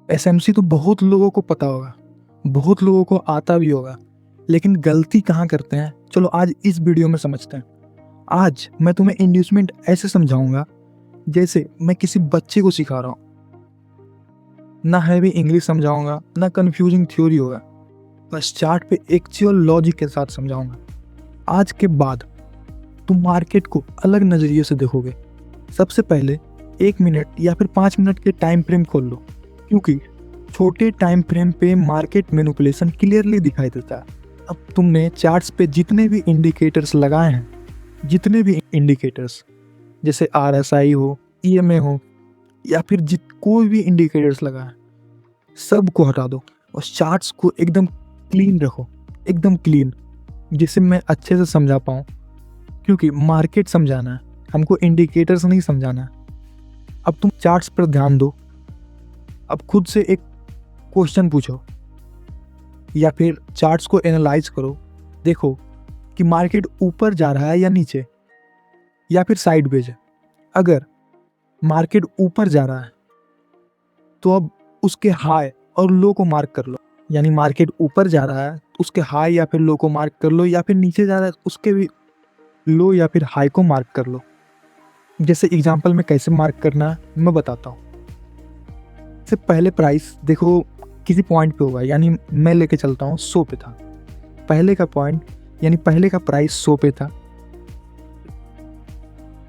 SMC तो बहुत लोगों को पता होगा, बहुत लोगों को आता भी होगा, लेकिन गलती कहाँ करते हैं, चलो आज इस वीडियो में समझते हैं। आज मैं तुम्हें इंड्यूसमेंट ऐसे समझाऊंगा जैसे मैं किसी बच्चे को सिखा रहा हूँ। ना हैवी इंग्लिश समझाऊंगा, ना कंफ्यूजिंग थ्योरी होगा, बस चार्ट पे एक्चुअल लॉजिक के साथ समझाऊंगा। आज के बाद तुम मार्केट को अलग नज़रिए से देखोगे। सबसे पहले 1 मिनट या फिर 5 मिनट के टाइम फ्रेम खोल लो, क्योंकि छोटे टाइम फ्रेम पे मार्केट मैनिपुलेशन क्लियरली दिखाई देता है। अब तुमने चार्ट्स पे जितने भी इंडिकेटर्स लगाए हैं, जितने भी इंडिकेटर्स जैसे RSI हो, EMA हो, या फिर कोई भी इंडिकेटर्स लगाए, सब को हटा दो और चार्ट्स को एकदम क्लीन रखो, एकदम क्लीन, जिससे मैं अच्छे से समझा पाऊँ। क्योंकि मार्केट समझाना है, हमको इंडिकेटर्स नहीं समझाना है। अब तुम चार्ट्स पर ध्यान दो। अब खुद से एक क्वेश्चन पूछो या फिर चार्ट्स को एनालाइज करो। देखो कि मार्केट ऊपर जा रहा है या नीचे या फिर साइडवेज है। अगर मार्केट ऊपर जा रहा है तो अब उसके हाई और लो को मार्क कर लो। यानी मार्केट ऊपर जा रहा है तो उसके हाई या फिर लो को मार्क कर लो, या फिर नीचे जा रहा है उसके भी लो या फिर हाई को मार्क कर लो। जैसे एग्जांपल में कैसे मार्क करना है मैं बताता हूँ। सबसे पहले प्राइस देखो किसी पॉइंट पे होगा, यानी मैं लेके चलता हूँ 100 पे था पहले का पॉइंट, यानी पहले का प्राइस 100 पे था,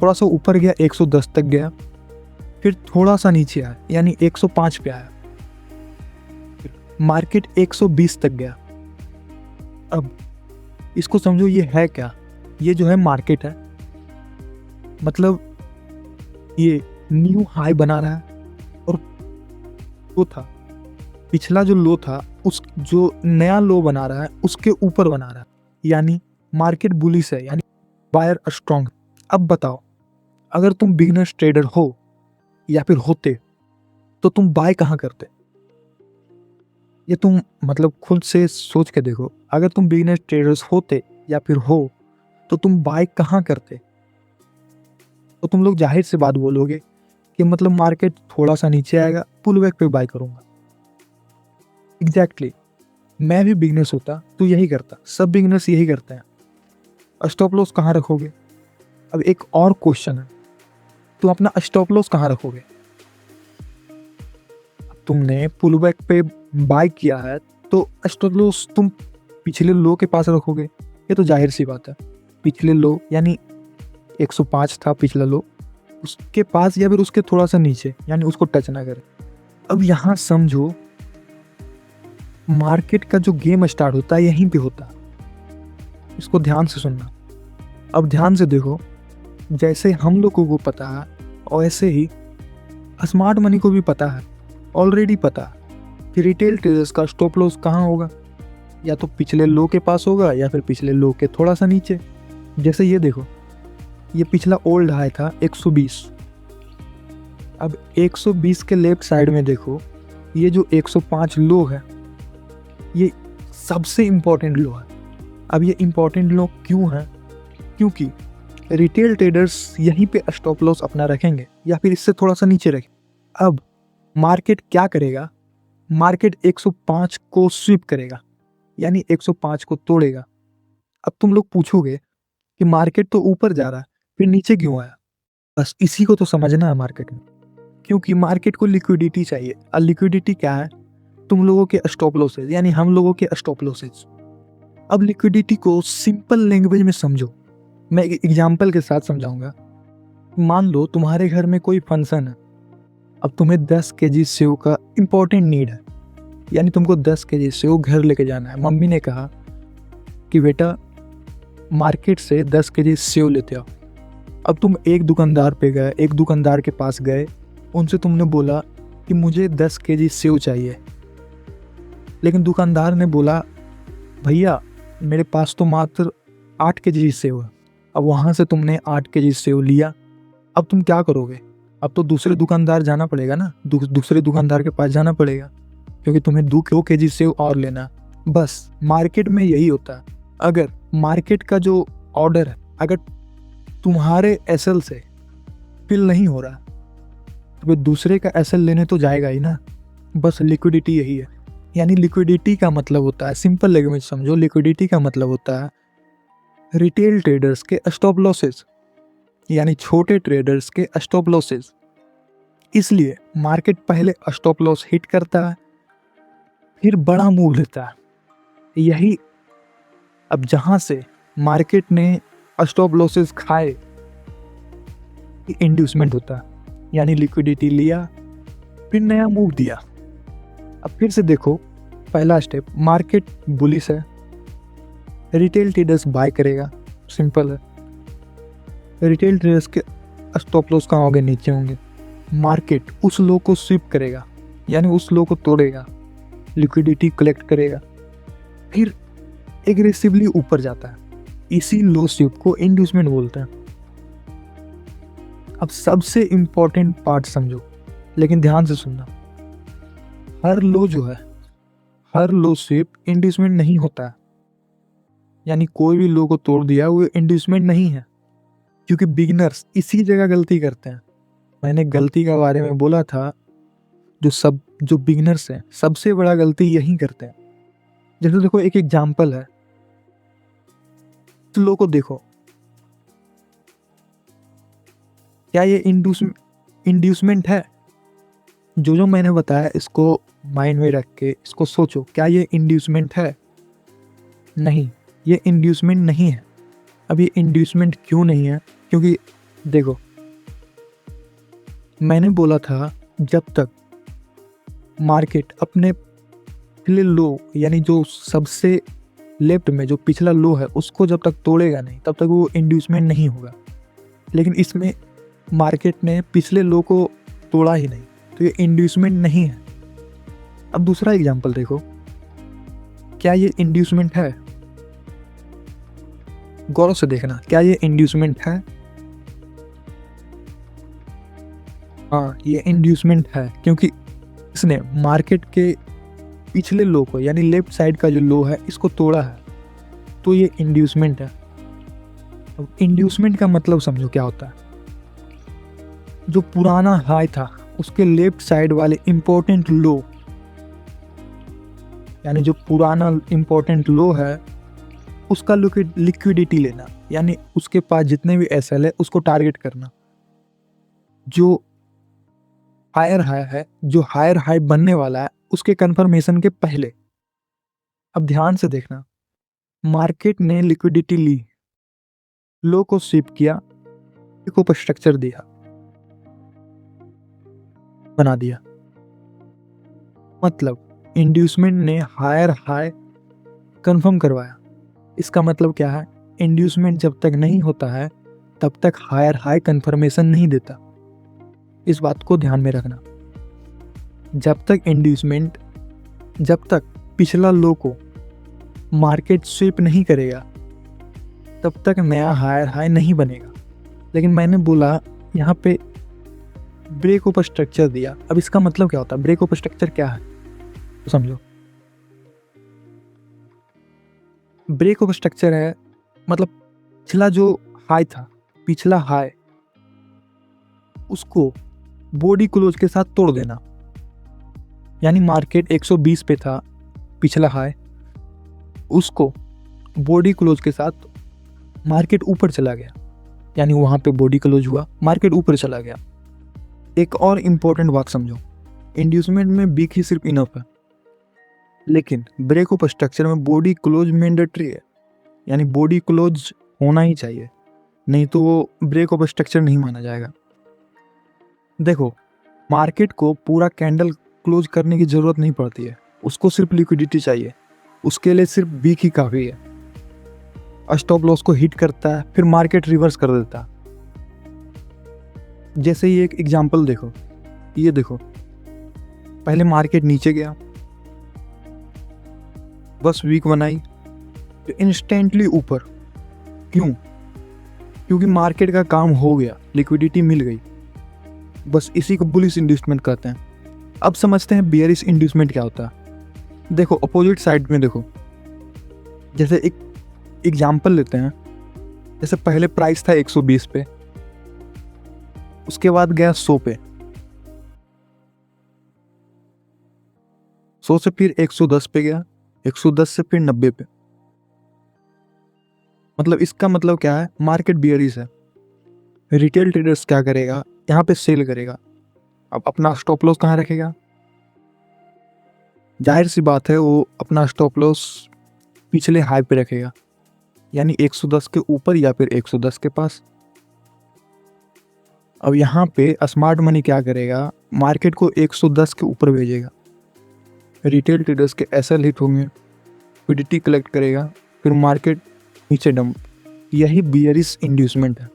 थोड़ा सा ऊपर गया 110 तक गया, फिर थोड़ा सा नीचे आया यानी 105 पे आया, फिर मार्केट 120 तक गया। अब इसको समझो, ये है क्या? ये जो है मार्केट है, मतलब ये न्यू हाई बना रहा है और वो था पिछला जो लो था, उस जो नया लो बना रहा है उसके ऊपर बना रहा है, यानी मार्केट बुलिश है, यानी बायर स्ट्रॉन्ग। अब बताओ, अगर तुम बिगिनर्स ट्रेडर हो या फिर होते तो तुम बाय कहाँ करते? ये तुम मतलब खुद से सोच के देखो। अगर तुम बिगिनर्स ट्रेडर्स होते या फिर हो तो तुम बाय कहाँ करते? तो तुम लोग जाहिर सी बात बोलोगे कि मतलब मार्केट थोड़ा सा नीचे आएगा, पुल बैक पे बाय करूंगा। एग्जैक्टली, मैं भी बिगिनर्स होता तो यही करता, सब बिगिनर्स यही करते हैं। स्टॉप लॉस कहाँ रखोगे? अब एक और क्वेश्चन है, तुम अपना स्टॉप लॉस कहाँ रखोगे? तुमने पुल बैक पे बाय किया है तो स्टॉप लॉस तुम पिछले लो के पास रखोगे, ये तो जाहिर सी बात है। पिछले लो यानी 105 था पिछला लो, उसके पास या फिर उसके थोड़ा सा नीचे, यानी उसको टच ना करे। अब यहाँ समझो, मार्केट का जो गेम स्टार्ट होता है यहीं पे होता है। इसको ध्यान से सुनना। अब ध्यान से देखो, जैसे हम लोगों को पता है वैसे ही स्मार्ट मनी को भी पता है, ऑलरेडी पता है कि रिटेल ट्रेडर्स का स्टॉप लॉस कहाँ होगा, या तो पिछले लो के पास होगा या फिर पिछले लो के थोड़ा सा नीचे। जैसे ये देखो, ये पिछला ओल्ड हाई था 120। अब 120 के लेफ्ट साइड में देखो, ये जो 105 लो है ये सबसे इम्पोर्टेंट लो है। अब ये इम्पोर्टेंट लो क्यों है? क्योंकि रिटेल ट्रेडर्स यहीं पे स्टॉप लॉस अपना रखेंगे या फिर इससे थोड़ा सा नीचे रखेंगे। अब मार्केट क्या करेगा? मार्केट 105 को स्वीप करेगा, यानी 105 को तोड़ेगा। अब तुम लोग पूछोगे कि मार्केट तो ऊपर जा रहा है, फिर नीचे क्यों आया? बस इसी को तो समझना है मार्केट में। क्योंकि मार्केट को लिक्विडिटी चाहिए, और लिक्विडिटी क्या है? तुम लोगों के स्टॉप लॉसेज, यानी हम लोगों के स्टॉप लॉसेज। अब लिक्विडिटी को सिंपल लैंग्वेज में समझो, मैं एक एग्जांपल के साथ समझाऊंगा। मान लो तुम्हारे घर में कोई फंक्शन है, अब तुम्हें 10 केजी सेव का इम्पोर्टेंट नीड है, यानी तुमको 10 केजी सेव घर लेके जाना है। मम्मी ने कहा कि बेटा मार्केट से 10 केजी सेव लेते आओ। अब तुम एक दुकानदार पे गए, एक दुकानदार के पास गए, उनसे तुमने बोला कि मुझे 10 केजी सेव चाहिए, लेकिन दुकानदार ने बोला भैया मेरे पास तो मात्र 8 केजी सेव है। अब वहाँ से तुमने 8 केजी सेव लिया, अब तुम क्या करोगे? अब तो दूसरे दुकानदार जाना पड़ेगा ना, दूसरे दुकानदार के पास जाना पड़ेगा, क्योंकि तुम्हें 2 केजी सेव और लेना। बस मार्केट में यही होता है। अगर मार्केट का जो ऑर्डर है अगर तुम्हारे एसएल से फिल नहीं हो रहा तो फिर दूसरे का एसएल लेने तो जाएगा ही ना। बस लिक्विडिटी यही है। यानी लिक्विडिटी का मतलब होता है, सिंपल लैंग्वेज समझो, लिक्विडिटी का मतलब होता है रिटेल ट्रेडर्स के स्टॉप लॉसेस, यानी छोटे ट्रेडर्स के स्टॉप लॉसेस। इसलिए मार्केट पहले स्टॉप लॉस हिट करता है, फिर बड़ा मूव लेता है। यही अब जहां से मार्केट ने स्टॉप लॉसेस खाए, इंड्यूसमेंट होता है। यानी लिक्विडिटी लिया, फिर नया मूव दिया। अब फिर से देखो, पहला स्टेप, मार्केट बुलिश है, रिटेल ट्रेडर्स बाय करेगा, सिंपल है। रिटेल ट्रेडर्स के स्टॉप लॉस कहाँ होंगे? नीचे होंगे। मार्केट उस लो को स्वीप करेगा, यानी उस लो को तोड़ेगा, लिक्विडिटी कलेक्ट करेगा, फिर एग्रेसिवली ऊपर जाता है। इसी लो स्वीप को इंड्यूसमेंट बोलते हैं। अब सबसे इंपॉर्टेंट पार्ट समझो, लेकिन ध्यान से सुनना। हर लो जो है, हर लो स्वीप इंड्यूसमेंट नहीं होता है। यानी कोई भी लो को तोड़ दिया वो इंड्यूसमेंट नहीं है, क्योंकि बिगिनर्स इसी जगह गलती करते हैं। मैंने गलती के बारे में बोला था, जो बिगिनर्स हैं सबसे बड़ा गलती यही करते हैं। जैसे देखो, एक एग्जांपल है, लो को देखो, क्या ये इंड्यूसमेंट है? जो मैंने बताया इसको माइंड में रख के इसको सोचो, क्या ये इंड्यूसमेंट है? नहीं, ये इंड्यूसमेंट नहीं है। अब ये इंड्यूसमेंट क्यों नहीं है? क्योंकि देखो, मैंने बोला था जब तक मार्केट अपने पिछले लो, यानी जो सबसे लेफ्ट में जो पिछला लो है उसको जब तक तोड़ेगा नहीं, तब तक वो इंड्यूसमेंट नहीं होगा। लेकिन इसमें मार्केट ने पिछले लो को तोड़ा ही नहीं, तो ये इंड्यूसमेंट नहीं है। अब दूसरा एग्जांपल देखो, क्या ये इंड्यूसमेंट है? गौर से देखना, क्या ये इंड्यूसमेंट है? हाँ, ये इंड्यूसमेंट है, क्योंकि इसने मार्केट के पिछले लो को, यानी लेफ्ट साइड का जो लो है, इसको तोड़ा है, तो ये इंड्यूसमेंट है। अब इंड्यूसमेंट का मतलब समझो क्या होता है। जो पुराना हाई था उसके लेफ्ट साइड वाले इंपॉर्टेंट लो, यानी जो पुराना इंपॉर्टेंट लो है उसका लिक्विडिटी लेना, यानी उसके पास जितने भी एसएल है उसको टारगेट करना। जो हायर हाई है, जो हायर हाई बनने वाला है, उसके कंफर्मेशन के पहले। अब ध्यान से देखना, मार्केट ने लिक्विडिटी ली, लो को स्वीप किया, को स्ट्रक्चर दिया, बना दिया। मतलब इंड्यूसमेंट ने हायर हाई कंफर्म करवाया। इसका मतलब क्या है? इंड्यूसमेंट जब तक नहीं होता है तब तक हायर हाई कंफर्मेशन नहीं देता। इस बात को ध्यान में रखना। जब तक पिछला लो को मार्केट स्वीप नहीं करेगा तब तक नया हायर हाई नहीं बनेगा। लेकिन मैंने बोला यहाँ पे ब्रेक ओवर स्ट्रक्चर दिया। अब इसका मतलब क्या होता है? ब्रेक ओवर स्ट्रक्चर क्या है तो समझो। ब्रेक ओवर स्ट्रक्चर है मतलब पिछला जो हाई था, पिछला हाई, उसको बॉडी क्लोज के साथ तोड़ देना। यानी मार्केट 120 पे था पिछला हाई, उसको बॉडी क्लोज के साथ मार्केट ऊपर चला गया, यानी वहाँ पे बॉडी क्लोज हुआ, मार्केट ऊपर चला गया। एक और इम्पोर्टेंट बात समझो, इंड्यूसमेंट में बिग ही सिर्फ इनफ है, लेकिन ब्रेक ओवर स्ट्रक्चर में बॉडी क्लोज मैंडेटरी है, यानी बॉडी क्लोज होना ही चाहिए, नहीं तो वो ब्रेक ओवर स्ट्रक्चर नहीं माना जाएगा। देखो, मार्केट को पूरा कैंडल क्लोज करने की ज़रूरत नहीं पड़ती है, उसको सिर्फ लिक्विडिटी चाहिए। उसके लिए सिर्फ वीक ही काफ़ी है। स्टॉप लॉस को हिट करता है, फिर मार्केट रिवर्स कर देता है। जैसे ही एक एग्जांपल देखो, ये देखो, पहले मार्केट नीचे गया, बस वीक बनाई, तो इंस्टेंटली ऊपर। क्यों? क्योंकि मार्केट का काम हो गया, लिक्विडिटी मिल गई। बस इसी को बुलिश इंड्यूसमेंट कहते हैं। अब समझते हैं बियरिश इंड्यूसमेंट क्या होता है। देखो, अपोजिट साइड में देखो, जैसे एक एग्जांपल लेते हैं। जैसे पहले प्राइस था 120 पे, उसके बाद गया 100 पे, 100 से फिर 110 पे गया, 110 से फिर 90 पे। मतलब इसका मतलब क्या है, मार्केट बियरिश है। रिटेल ट्रेडर्स क्या करेगा, यहाँ पे सेल करेगा। अब अपना स्टॉप लॉस कहाँ रखेगा? जाहिर सी बात है वो अपना स्टॉप लॉस पिछले हाई पे रखेगा, यानी 110 के ऊपर या फिर 110 के पास। अब यहाँ पे स्मार्ट मनी क्या करेगा, मार्केट को 110 के ऊपर भेजेगा। रिटेल ट्रेडर्स के एसएल हिट होंगे, लिक्विडिटी कलेक्ट करेगा, फिर मार्केट नीचे डंप। यही बियरिश इंड्यूसमेंट है।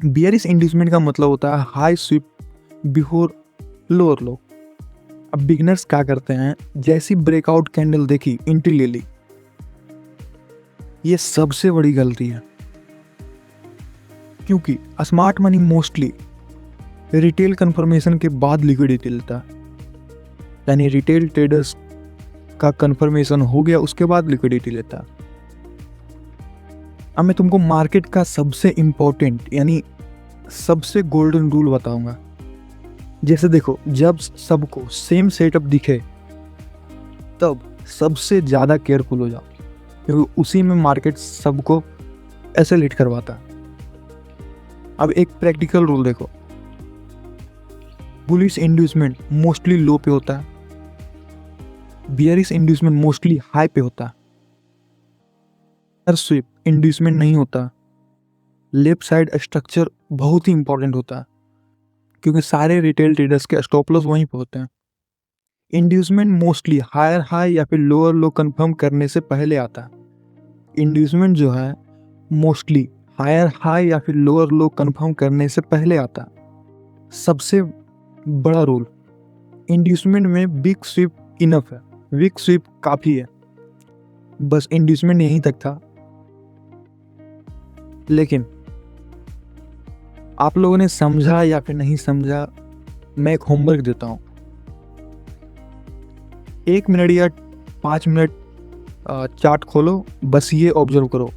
बियरिश इंड्यूसमेंट का मतलब होता है high sweep before lower low. अब बिगनर्स क्या करते हैं, जैसी ब्रेकआउट कैंडल देखी एंट्री ले ली। ये सबसे बड़ी गलती है, क्योंकि smart money mostly retail confirmation के बाद लिक्विडिटी लेता है। यानी रिटेल ट्रेडर्स का कंफर्मेशन हो गया उसके बाद लिक्विडिटी लेता है। अब मैं तुमको मार्केट का सबसे इंपॉर्टेंट यानी सबसे गोल्डन रूल बताऊंगा। जैसे देखो, जब सबको सेम सेटअप दिखे तब सबसे ज़्यादा केयरफुल हो जाओ, क्योंकि उसी में मार्केट सबको ऐसे हिट करवाता है। अब एक प्रैक्टिकल रूल देखो, बुलिश इंड्यूसमेंट मोस्टली लो पे होता है, बियरिश इंड्यूसमेंट मोस्टली हाई पे होता है। हर स्वीप इंड्यूसमेंट नहीं होता। लेफ्ट साइड स्ट्रक्चर बहुत ही इंपॉर्टेंट होता है, क्योंकि सारे रिटेल ट्रेडर्स के स्टॉप लॉस वहीं पे होते हैं। इंड्यूसमेंट मोस्टली हायर हाई या फिर लोअर लो कंफर्म करने से पहले आता है। इंड्यूसमेंट जो है मोस्टली हायर हाई या फिर लोअर लो कंफर्म करने से पहले आता है। सबसे बड़ा रूल, इंड्यूसमेंट में बिग स्वीप इनफ है, वीक स्वीप काफ़ी है। बस इंड्यूसमेंट यहीं तक था। लेकिन आप लोगों ने समझा या फिर नहीं समझा, मैं एक होमवर्क देता हूँ। 1 मिनट या 5 मिनट चार्ट खोलो, बस ये ऑब्जर्व करो,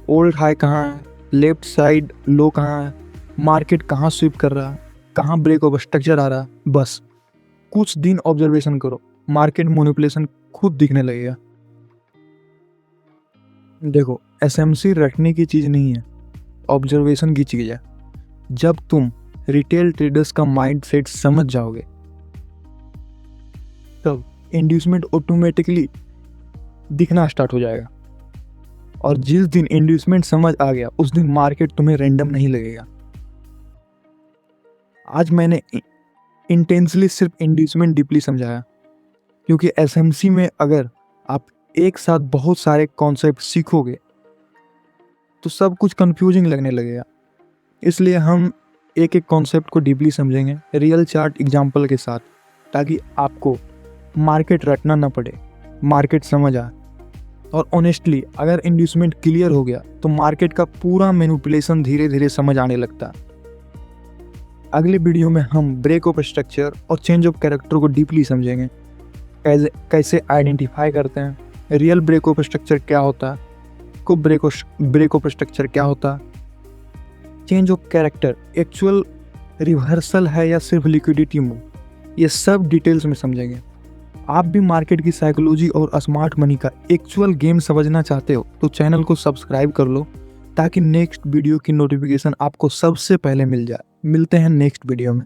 ओल्ड हाई कहाँ है, लेफ्ट साइड लो कहाँ है, मार्केट कहाँ स्वीप कर रहा है, कहाँ ब्रेक ऑफ स्ट्रक्चर आ रहा है। बस कुछ दिन ऑब्जर्वेशन करो, मार्केट मैनिपुलेशन खुद दिखने लगेगा। देखो, एसएमसी रखने की चीज़ नहीं है, ऑब्जर्वेशन की चीज़ है। जब तुम रिटेल ट्रेडर्स का माइंडसेट समझ जाओगे तब इंड्यूसमेंट ऑटोमेटिकली दिखना स्टार्ट हो जाएगा। और जिस दिन इंड्यूसमेंट समझ आ गया उस दिन मार्केट तुम्हें रैंडम नहीं लगेगा। आज मैंने इंटेंसली सिर्फ इंड्यूसमेंट डीपली समझाया, क्योंकि एसएमसी में अगर आप एक साथ बहुत सारे कॉन्सेप्ट सीखोगे तो सब कुछ कंफ्यूजिंग लगने लगेगा। इसलिए हम एक एक कॉन्सेप्ट को डीपली समझेंगे रियल चार्ट एग्जांपल के साथ, ताकि आपको मार्केट रटना ना पड़े, मार्केट समझ आए। और ऑनेस्टली अगर इंड्यूसमेंट क्लियर हो गया तो मार्केट का पूरा मैनिपुलेशन धीरे धीरे समझ आने लगता है। अगले वीडियो में हम ब्रेक ऑफ स्ट्रक्चर और चेंज ऑफ कैरेक्टर को डीपली समझेंगे। कैसे आइडेंटिफाई करते हैं, रियल ब्रेक ऑफ स्ट्रक्चर क्या होता है, को ब्रेक ऑफ स्ट्रक्चर क्या होता है, change of character actual reversal है या सिर्फ लिक्विडिटी मूव, ये सब डिटेल्स में समझेंगे। आप भी मार्केट की साइकोलॉजी और स्मार्ट मनी का एक्चुअल गेम समझना चाहते हो तो चैनल को सब्सक्राइब कर लो, ताकि नेक्स्ट वीडियो की नोटिफिकेशन आपको सबसे पहले मिल जाए। मिलते हैं नेक्स्ट वीडियो में।